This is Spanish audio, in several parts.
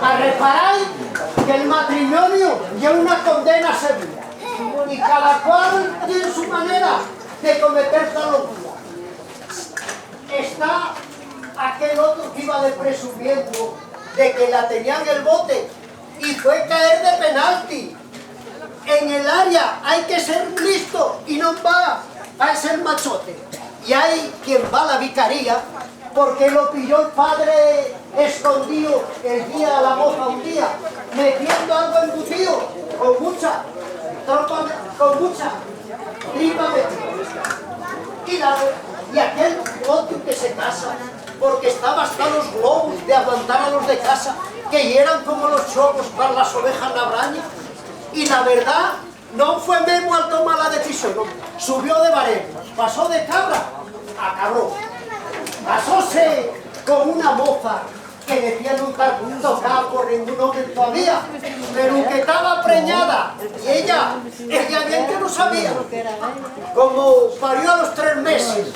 A reparar que el matrimonio lleva una condena severa y cada cual tiene su manera de cometer tal locura. Está aquel otro que iba de presumiendo de que la tenía en el bote y fue caer de penalti. En el área hay que ser listo y no va a ser machote. Y hay quien va a la vicaría porque lo pilló el padre escondido el día de la moza un día, metiendo algo embutido, con mucha tripa metida. Y aquel otro que se casa, porque estaba hasta los globos de aguantar a los de casa, que eran como los chocos para las ovejas labrañas. Y la verdad, no fue Memo al tomar la decisión, no. Subió de baremo, pasó de cabra a cabrón. Pasóse con una moza que decía nunca tocado por ningún hombre todavía, pero que estaba preñada, y ella bien que no sabía. Como parió a los 3 meses,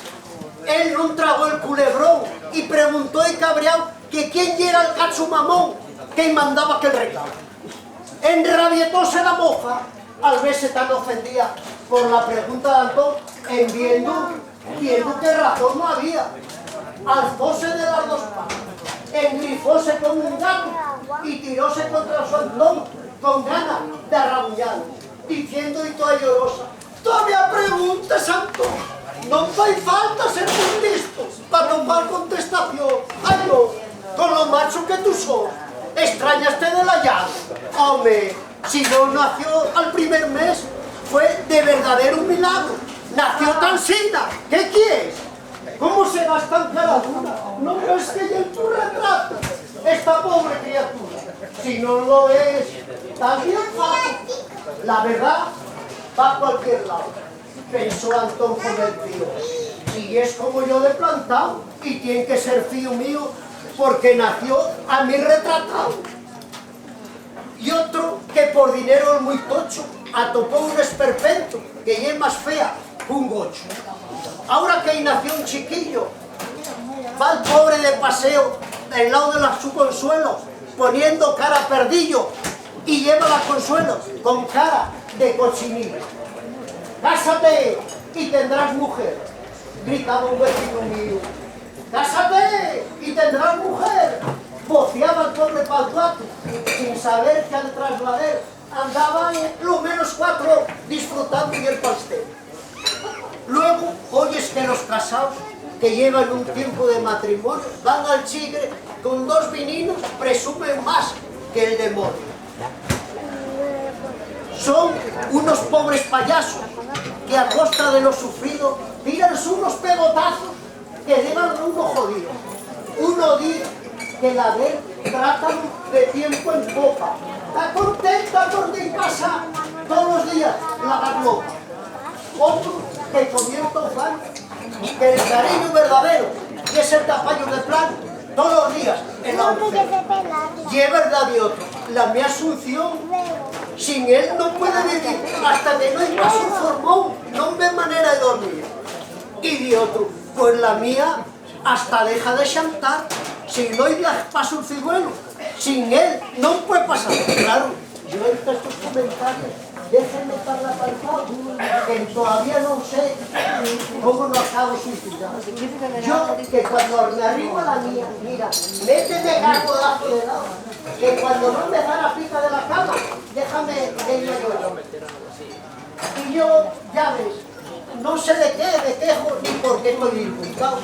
él no tragó el culebrón y preguntó y cabreado que quién era el cacho mamón que mandaba aquel recado. Enrabietóse la moza al verse tan ofendida por la pregunta de Antón, viendo que razón no había. Alzóse de las 2 patas, engrifóse como un gato y tiróse contra su Antón con ganas de arrabullarlo, diciendo y toda llorosa: todavía preguntas, Antón, no fai falta ser muy listo para tomar contestación. Ay, no, con lo macho que tú sos, extrañaste de la llave. Hombre, si no nació al primer mes, fue de verdadero milagro. Nació tan sina, ¿qué quieres? ¿Cómo se gastan cara dura? No es que en tu retrato esta pobre criatura. Si no lo es, también fácil. La verdad va a cualquier lado, pensó Antón convencido. Si es como yo de plantado, y tiene que ser fío mío, porque nació a mí retratado. Y otro que por dinero es muy tocho, atopó un esperpento, que es más fea que un gocho. Ahora que ahí nació un chiquillo, va el pobre de paseo del lado de su Consuelo, poniendo cara a perdillo, y lleva la Consuelo con cara de cochinillo. ¡Cásate y tendrás mujer!, gritaba un vecino mío. ¡Cásate y tendrás mujer!, voceaba el pobre Paltuato, sin saber que al trasladar andaban lo menos 4 disfrutando del pastel. Luego oyes que los casados que llevan un tiempo de matrimonio van al chigre con 2 vininos, presumen más que el demonio. Son unos pobres payasos que a costa de lo sufrido tiran unos pegotazos que dejan a uno jodido. Uno dice que la ver tratan de tiempo en popa. Está contenta porque en casa todos los días la garlopa. Otro que comienza fan, que el cariño verdadero y es el tapaño de plan todos los días en la mujer. Y es verdad de otro, la mi Asunción, sin él no puede vivir, hasta que no hay más un formón, no ve manera de dormir. Y de otro, pues la mía hasta deja de chantar, si no hay paso un cigüeno, sin él no puede pasar. Claro, yo entre estos comentarios, déjenme para palpar, que todavía no sé cómo no acabo suicidado. Yo, que cuando me arriba la mía, mira, méteme gargodazo de lado, que cuando no me da la pica de la cama, déjame que yo lloro. Y yo, ya ves, no sé de qué me quejo ni por qué estoy disgustado,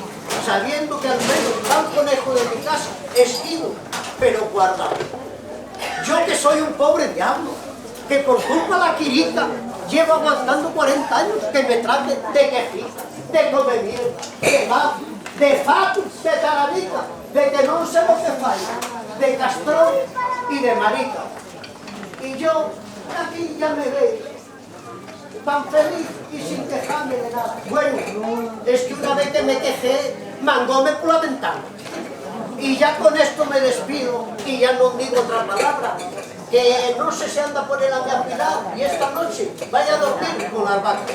sabiendo que al menos va un conejo de mi casa, esquivo, pero guardado. Yo que soy un pobre diablo, que por culpa de la quirita llevo aguantando 40 años que me trate de quejita, de comemiel, de más, de fato, de tarabita, de que no sé lo que falla, de castrón y de marica. Y yo aquí ya me veo tan feliz y sin quejarme de nada. Bueno, es que una vez que me quejé, mangóme por la ventana. Y ya con esto me despido y ya no digo otra palabra, que no sé si anda por el afilar y esta noche vaya a dormir con las vacas.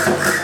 Gracias.